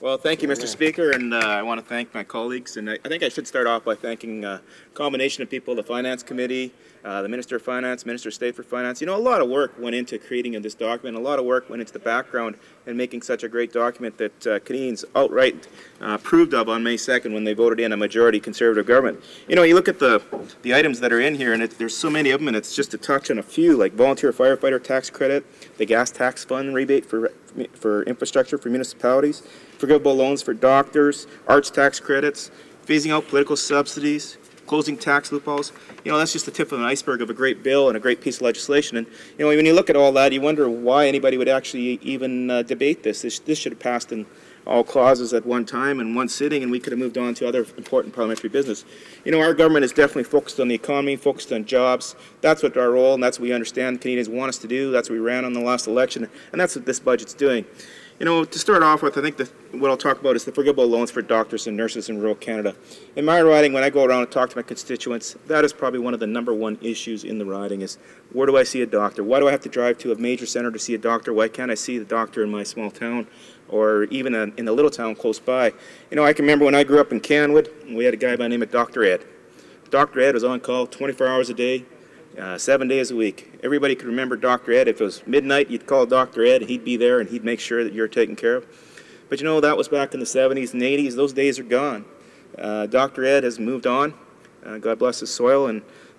Well, thank you, Mr. Speaker, and I want to thank my colleagues. And I think I should start off by thanking a combination of people, the Finance Committee, the Minister of Finance, Minister of State for Finance. You know, a lot of work went into creating this document. A lot of work went into the background and making such a great document that Canadians outright approved of on May 2nd when they voted in a majority Conservative government. You know, you look at the items that are in here, and there's so many of them, and it's just to touch on a few, like volunteer firefighter tax credit, the gas tax fund rebate for infrastructure for municipalities, forgivable loans for doctors, arts tax credits, phasing out political subsidies, closing tax loopholes. You know, that's just the tip of an iceberg of a great bill and a great piece of legislation. And, you know, when you look at all that, you wonder why anybody would actually even debate this. This should have passed in all clauses at one time in one sitting, and we could have moved on to other important parliamentary business. You know, our government is definitely focused on the economy, focused on jobs. That's what our role, and that's what we understand Canadians want us to do. That's what we ran on the last election, and that's what this budget's doing. You know, to start off with, I think what I'll talk about is the forgivable loans for doctors and nurses in rural Canada. In my riding, when I go around and talk to my constituents, that is probably one of the #1 issues in the riding is, where do I see a doctor? Why do I have to drive to a major centre to see a doctor? Why can't I see the doctor in my small town or even in the little town close by? You know, I can remember when I grew up in Canwood, we had a guy by the name of Dr. Ed. Dr. Ed was on call 24 hours a day, 7 days a week. Everybody could remember Dr. Ed. If it was midnight, you'd call Dr. Ed, he'd be there and he'd make sure that you're taken care of. But you know, that was back in the 70s and 80s. Those days are gone. Dr. Ed has moved on. God bless his soil,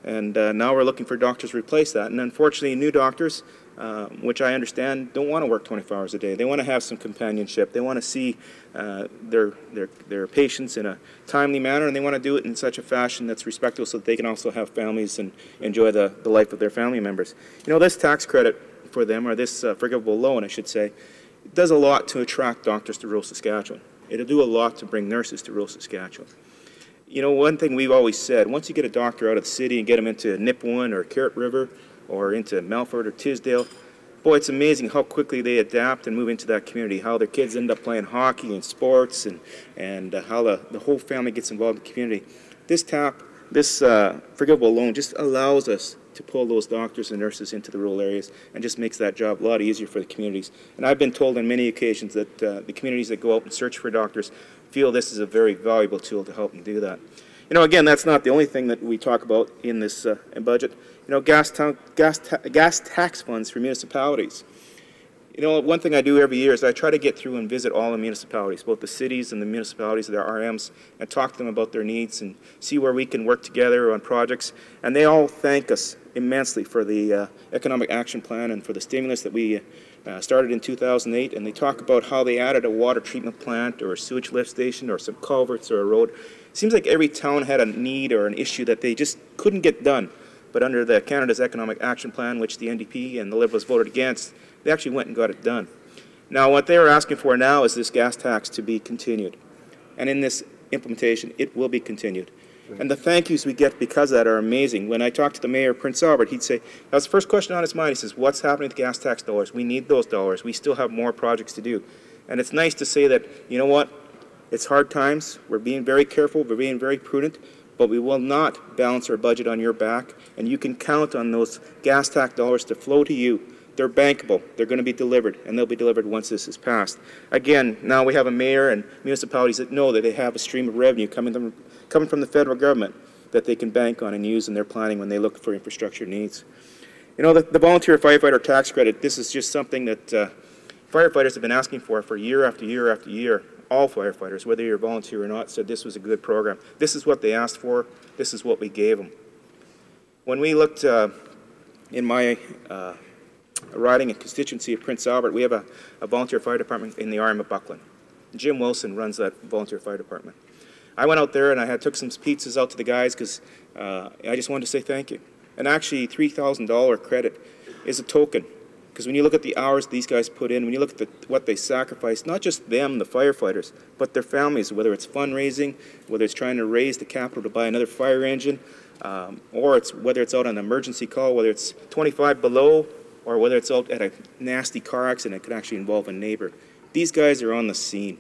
and now we're looking for doctors to replace that. And unfortunately, new doctors, which I understand, don't want to work 24 hours a day. They want to have some companionship. They want to see their patients in a timely manner, and they want to do it in such a fashion that's respectful so that they can also have families and enjoy the life of their family members. You know, this tax credit for them, or this forgivable loan, I should say, it does a lot to attract doctors to rural Saskatchewan. It'll do a lot to bring nurses to rural Saskatchewan. You know, one thing we've always said, once you get a doctor out of the city and get them into Nipawin or Carrot River or into Melfort or Tisdale, boy, it's amazing how quickly they adapt and move into that community, how their kids end up playing hockey and sports, and how the whole family gets involved in the community. This forgivable loan just allows us to pull those doctors and nurses into the rural areas and just makes that job a lot easier for the communities. And I've been told on many occasions that the communities that go out and search for doctors feel this is a very valuable tool to help them do that. You know, again, that's not the only thing that we talk about in this budget. You know, gas tax funds for municipalities. You know, one thing I do every year is I try to get through and visit all the municipalities, both the cities and the municipalities, their RMs, and talk to them about their needs and see where we can work together on projects. And they all thank us immensely for the Economic Action Plan and for the stimulus that we started in 2008. And they talk about how they added a water treatment plant or a sewage lift station or some culverts or a road. It seems like every town had a need or an issue that they just couldn't get done. But under the Canada's Economic Action Plan, which the NDP and the Liberals voted against, they actually went and got it done. Now, what they are asking for now is this gas tax to be continued. And in this implementation, it will be continued. And the thank yous we get because of that are amazing. When I talked to the mayor of Prince Albert, he'd say, that was the first question on his mind. He says, what's happening with the gas tax dollars? We need those dollars. We still have more projects to do. And it's nice to say that, you know what, it's hard times. We're being very careful. We're being very prudent. But we will not balance our budget on your back. And you can count on those gas tax dollars to flow to you. They're bankable. They're going to be delivered, and they'll be delivered once this is passed. Again, now we have a mayor and municipalities that know that they have a stream of revenue coming from the federal government that they can bank on and use in their planning when they look for infrastructure needs. You know, the volunteer firefighter tax credit, this is just something that firefighters have been asking for year after year after year. All firefighters, whether you're a volunteer or not, said this was a good program. This is what they asked for. This is what we gave them. When we looked in my riding and constituency of Prince Albert, we have a volunteer fire department in the RM of Buckland. Jim Wilson runs that volunteer fire department. I went out there and I took some pizzas out to the guys because I just wanted to say thank you. And actually, $3,000 credit is a token. Because when you look at the hours these guys put in, when you look at what they sacrifice, not just them, the firefighters, but their families, whether it's fundraising, whether it's trying to raise the capital to buy another fire engine, or whether it's out on an emergency call, whether it's 25 below, or whether it's out at a nasty car accident that could actually involve a neighbor. These guys are on the scene.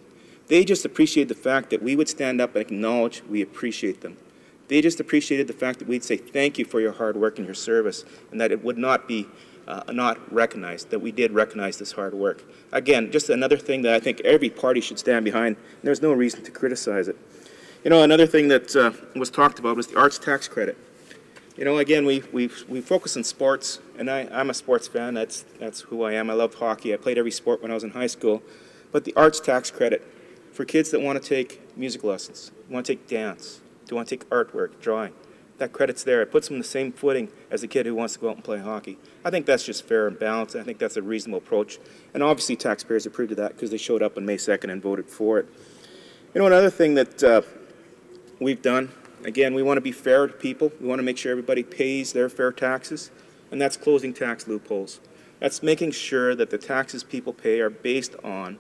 They just appreciate the fact that we would stand up and acknowledge we appreciate them. They just appreciated the fact that we'd say thank you for your hard work and your service, and that it would not be not recognized, that we did recognize this hard work. Again, just another thing that I think every party should stand behind, and there's no reason to criticize it. You know, another thing that was talked about was the arts tax credit. You know, again, we focus on sports, and I'm a sports fan. That's who I am. I love hockey. I played every sport when I was in high school. But the arts tax credit for kids that want to take music lessons, want to take dance, want to take artwork, drawing, that credit's there. It puts them in the same footing as a kid who wants to go out and play hockey. I think that's just fair and balanced. I think that's a reasonable approach. And obviously taxpayers approved of that because they showed up on May 2nd and voted for it. You know, another thing that we've done, again, we want to be fair to people. We want to make sure everybody pays their fair taxes, and that's closing tax loopholes. That's making sure that the taxes people pay are based on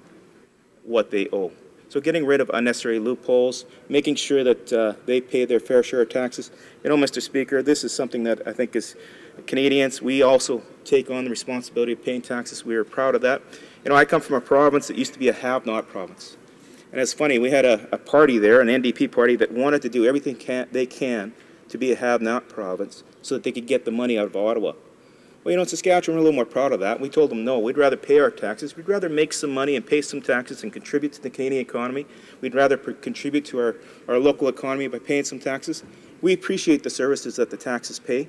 what they owe. So getting rid of unnecessary loopholes, making sure that they pay their fair share of taxes. You know, Mr. Speaker, this is something that I think is Canadians, we also take on the responsibility of paying taxes. We are proud of that. You know, I come from a province that used to be a have-not province. And it's funny, we had a party there, an NDP party, that wanted to do everything they can to be a have-not province so that they could get the money out of Ottawa. Well, you know, in Saskatchewan, we're a little more proud of that. We told them, no, we'd rather pay our taxes. We'd rather make some money and pay some taxes and contribute to the Canadian economy. We'd rather contribute to our local economy by paying some taxes. We appreciate the services that the taxes pay.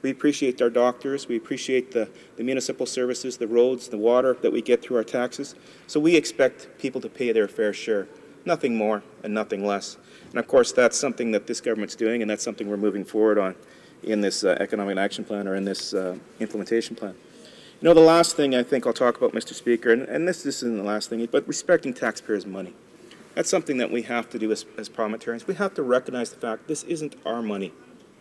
We appreciate our doctors. We appreciate the municipal services, the roads, the water that we get through our taxes. So we expect people to pay their fair share, nothing more and nothing less. And of course, that's something that this government's doing, and that's something we're moving forward on in this economic action plan, or in this implementation plan. You know, the last thing I think I'll talk about, Mr. Speaker, and this isn't the last thing, but respecting taxpayers' money. That's something that we have to do as parliamentarians. We have to recognize the fact this isn't our money,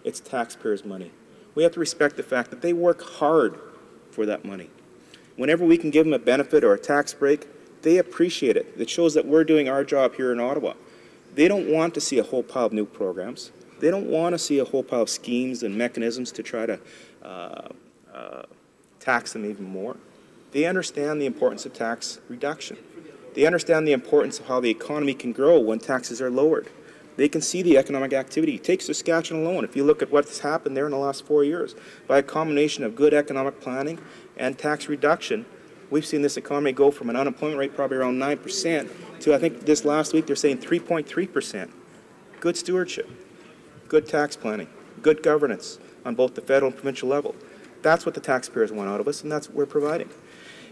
it's taxpayers' money. We have to respect the fact that they work hard for that money. Whenever we can give them a benefit or a tax break, they appreciate it. It shows that we're doing our job here in Ottawa. They don't want to see a whole pile of new programs. They don't want to see a whole pile of schemes and mechanisms to try to tax them even more. They understand the importance of tax reduction. They understand the importance of how the economy can grow when taxes are lowered. They can see the economic activity. Take Saskatchewan alone. If you look at what's happened there in the last 4 years, by a combination of good economic planning and tax reduction, we've seen this economy go from an unemployment rate probably around 9% to, I think this last week they're saying 3.3%. Good stewardship, good tax planning, good governance on both the federal and provincial level. That's what the taxpayers want out of us, and that's what we're providing.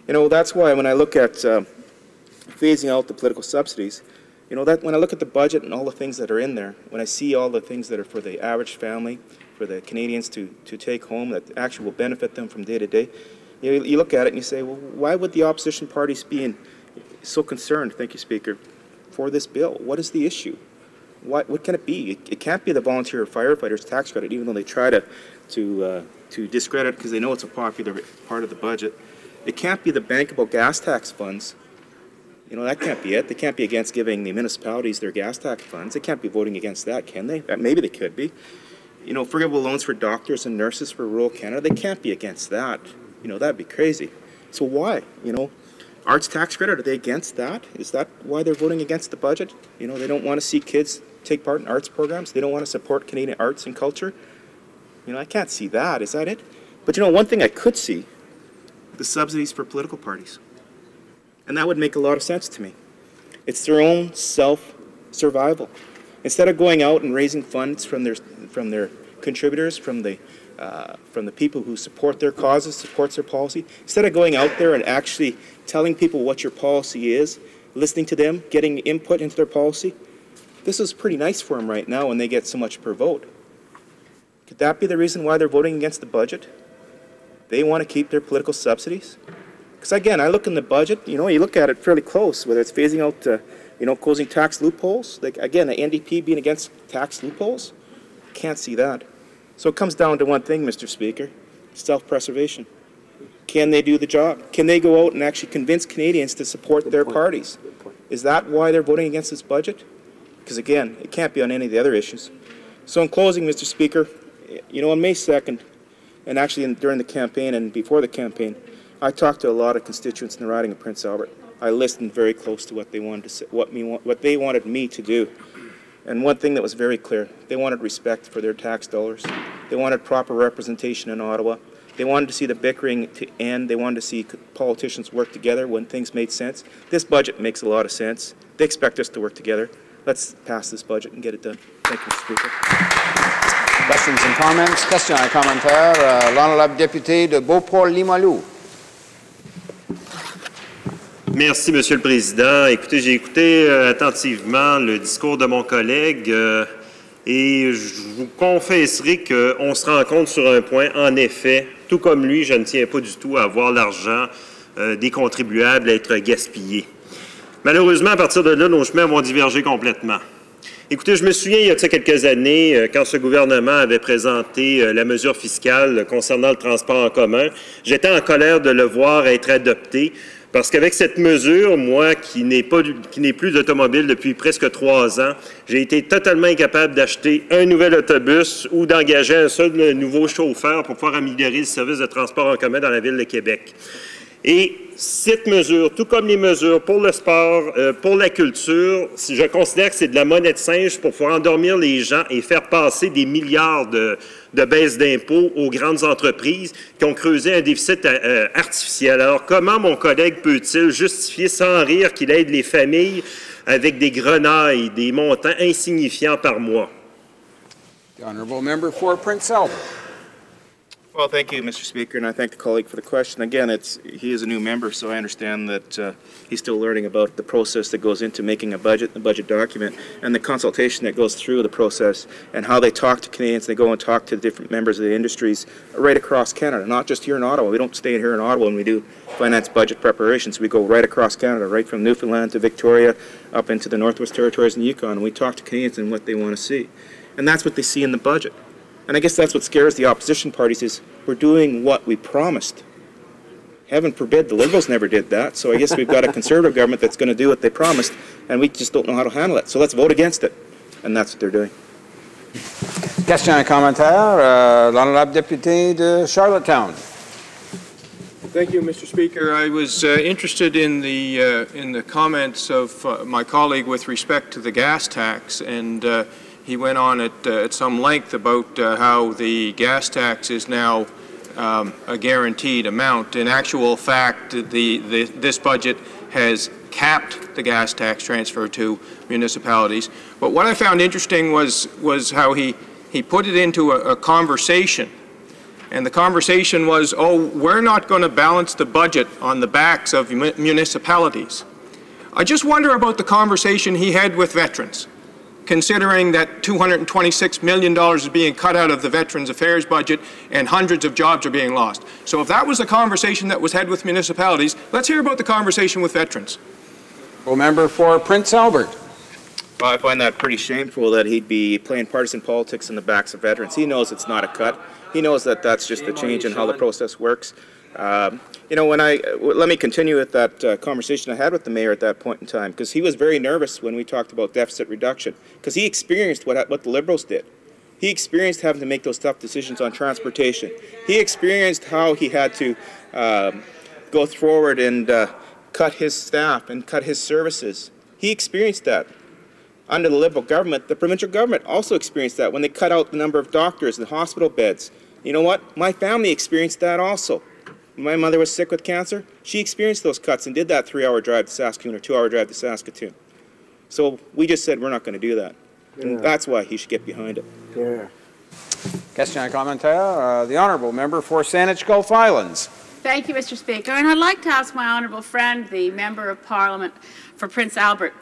You know, that's why when I look at phasing out the political subsidies, you know, that when I look at the budget and all the things that are in there, when I see all the things that are for the average family, for the Canadians to take home that actually will benefit them from day to day, you look at it and you say, well, why would the opposition parties be so concerned, thank you, Speaker, for this bill? What is the issue? What can it be? It can't be the volunteer firefighters tax credit, even though they try to discredit it because they know it's a popular part of the budget. It can't be the bankable gas tax funds. You know, that can't be it. They can't be against giving the municipalities their gas tax funds. They can't be voting against that, can they? Maybe they could be. You know, forgivable loans for doctors and nurses for rural Canada, they can't be against that. You know, that'd be crazy. So why? You know, arts tax credit, are they against that? Is that why they're voting against the budget? You know, they don't want to see kids take part in arts programs. They don't want to support Canadian arts and culture. You know, I can't see that. Is that it? But you know, one thing I could see, the subsidies for political parties. And that would make a lot of sense to me. It's their own self-survival. Instead of going out and raising funds from their contributors, from the people who support their causes, supports their policy, instead of going out there and actually telling people what your policy is, listening to them, getting input into their policy, this is pretty nice for them right now when they get so much per vote. Could that be the reason why they're voting against the budget? They want to keep their political subsidies? Because again, I look in the budget, you know, you look at it fairly close, whether it's phasing out, you know, closing tax loopholes. Like again, the NDP being against tax loopholes, can't see that. So it comes down to one thing, Mr. Speaker, self-preservation. Can they do the job? Can they go out and actually convince Canadians to support their parties? Is that why they're voting against this budget? Because again, it can't be on any of the other issues. So in closing, Mr. Speaker, you know, on May 2nd, and actually during the campaign and before the campaign, I talked to a lot of constituents in the riding of Prince Albert. I listened very close to what they wanted to say, what they wanted me to do. And one thing that was very clear, they wanted respect for their tax dollars. They wanted proper representation in Ottawa. They wanted to see the bickering to end. They wanted to see politicians work together when things made sense. This budget makes a lot of sense. They expect us to work together. Let's pass this budget and get it done. Thank you, Mr. Speaker. Questions and comments? Questions et commentaires. L'honorable député de Beauport-Limoilou. Merci, Monsieur le Président. Écoutez, j'ai écouté attentivement le discours de mon collègue et je vous confesserai qu'on se rend compte sur un point. En effet, tout comme lui, je ne tiens pas du tout à voir l'argent des contribuables être gaspillé. Malheureusement, à partir de là, nos chemins vont diverger complètement. Écoutez, je me souviens, il y a quelques années, quand ce gouvernement avait présenté la mesure fiscale concernant le transport en commun, j'étais en colère de le voir être adopté, parce qu'avec cette mesure, moi, qui n'ai plus d'automobile depuis presque 3 ans, j'ai été totalement incapable d'acheter un nouvel autobus ou d'engager un seul nouveau chauffeur pour pouvoir améliorer le service de transport en commun dans la ville de Québec. Et cette mesure, tout comme les mesures pour le sport, pour la culture, je considère que c'est de la monnaie de singe pour pouvoir endormir les gens et faire passer des milliards de baisses d'impôts aux grandes entreprises qui ont creusé un déficit artificiel. Alors, comment mon collègue peut-il justifier sans rire qu'il aide les familles avec des grenailles, des montants insignifiants par mois? The honourable member for Prince Albert. Well, thank you, Mr. Speaker, and I thank the colleague for the question. Again, he is a new member, so I understand that he's still learning about the process that goes into making a budget, the budget document, and the consultation that goes through the process, and how they talk to Canadians. They go and talk to different members of the industries right across Canada, not just here in Ottawa. We don't stay here in Ottawa when we do finance budget preparations. We go right across Canada, right from Newfoundland to Victoria, up into the Northwest Territories and Yukon, and we talk to Canadians and what they want to see. And that's what they see in the budget. And I guess that's what scares the opposition parties is we're doing what we promised. Heaven forbid the Liberals never did that, so I guess we've got a Conservative government that's going to do what they promised, and we just don't know how to handle it. So let's vote against it. And that's what they're doing. Question et commentaire. L'honorable député de Charlottetown. Thank you, Mr. Speaker. I was interested in the comments of my colleague with respect to the gas tax, and he went on at some length about how the gas tax is now a guaranteed amount. In actual fact, this budget has capped the gas tax transfer to municipalities. But what I found interesting was how he put it into a conversation. And the conversation was, oh, we're not going to balance the budget on the backs of municipalities. I just wonder about the conversation he had with veterans, considering that $226 million is being cut out of the Veterans Affairs budget and hundreds of jobs are being lost. So if that was the conversation that was had with municipalities, let's hear about the conversation with veterans. Well, member for Prince Albert. Well, I find that pretty shameful that he'd be playing partisan politics in the backs of veterans. He knows it's not a cut. He knows that that's just a change in how the process works. You know, let me continue with that conversation I had with the mayor at that point in time, because he was very nervous when we talked about deficit reduction, because he experienced what the Liberals did. He experienced having to make those tough decisions on transportation. He experienced how he had to go forward and cut his staff and cut his services. He experienced that. Under the Liberal government, the provincial government also experienced that when they cut out the number of doctors and hospital beds. You know what? My family experienced that also. When my mother was sick with cancer, she experienced those cuts and did that 3-hour drive to Saskatoon or 2-hour drive to Saskatoon. So we just said we're not going to do that. Yeah. And that's why he should get behind it. Yeah. Question et commentaire. The honourable member for Saanich Gulf Islands. Thank you, Mr. Speaker. And I'd like to ask my honourable friend, the Member of Parliament for Prince Albert,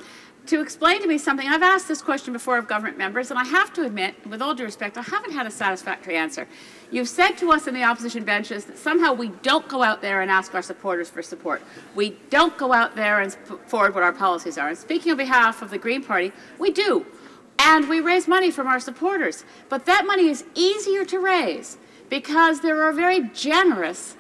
to explain to me something. I've asked this question before of government members, and I have to admit, with all due respect, I haven't had a satisfactory answer. You've said to us in the opposition benches that somehow we don't go out there and ask our supporters for support. We don't go out there and put forward what our policies are. And speaking on behalf of the Green Party, we do. And we raise money from our supporters. But that money is easier to raise because there are very generous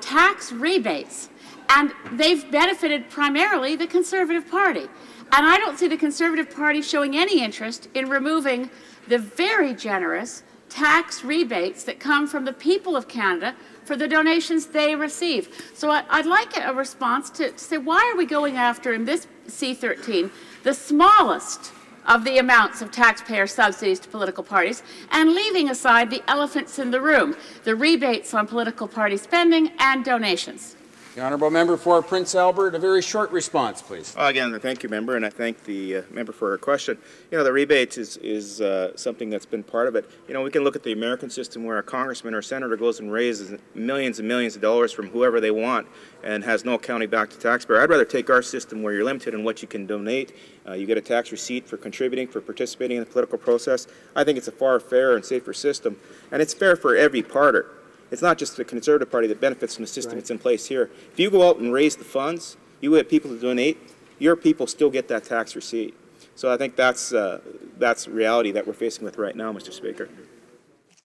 tax rebates. And they've benefited primarily the Conservative Party. And I don't see the Conservative Party showing any interest in removing the very generous tax rebates that come from the people of Canada for the donations they receive. So I'd like a response to say, why are we going after, in this C-13, the smallest of the amounts of taxpayer subsidies to political parties, and leaving aside the elephants in the room, the rebates on political party spending and donations? The honourable member for Prince Albert, a very short response, please. Again, thank you, member, and I thank the member for her question. You know, the rebates is something that's been part of it. You know, we can look at the American system where a congressman or senator goes and raises millions and millions of dollars from whoever they want and has no accounting back to taxpayer. I'd rather take our system where you're limited in what you can donate. You get a tax receipt for contributing, for participating in the political process. I think it's a far fairer and safer system, and it's fair for every party. It's not just the Conservative Party that benefits from the system that's in place here. If you go out and raise the funds, you get people to donate, your people still get that tax receipt. So I think that's reality that we're facing with right now, Mr. Speaker.